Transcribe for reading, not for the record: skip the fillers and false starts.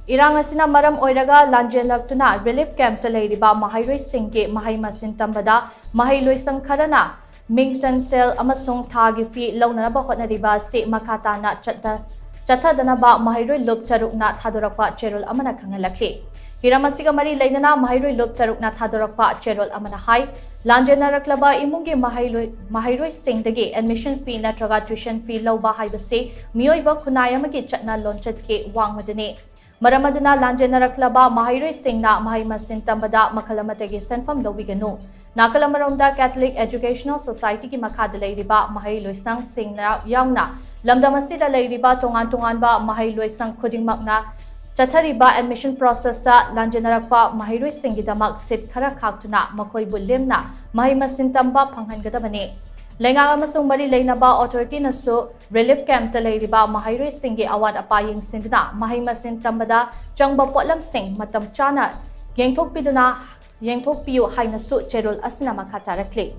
Irang asina maram oiraga lanjellaktuna relief camp ta leiriba Maheiroi singge Mahei mashin Tambada, Mahei loishang kharana, Mingchan shel amasung thagi fi Lounaba Hotnariba Asi makha tana chathadanaba Maheiroi tarukna thadorakpa cherol amana khanghalakli. Hiramasiga mari lainana Maheiroi tarukna thadorakpa cherol amana hai lanjellaktuna imungi Maheiroi singdagi admission fee natraga tuition fee lauba haibase miyoiba khunayamagi chatna lonchatke wangmadani. Maram aduna lanjellaktuna Maheiroi singna Mahei mashin Tambada makalamatagi senfam Toubiganu. Nakalamaromda Catholic Educational Society ki makha leiriba Mahei loishang singna yauna lamdamasida leiriba tongan-tonganba Mahei loishang khudingmakna chathariba admission process ta lanjellaktuna Maheiroi singidamak sit khara khaktuna makhoi bulimna Mahei mashin tamba phanghangadabani. Lengang amasung mari Lounaba authority nasu relief camp ta leiriba Maheiroi singi awat apaying sindna Mahei mashin Tambada changba potlam sing matam chana yengthokpiu hainasu cherol asina makha thadorakli.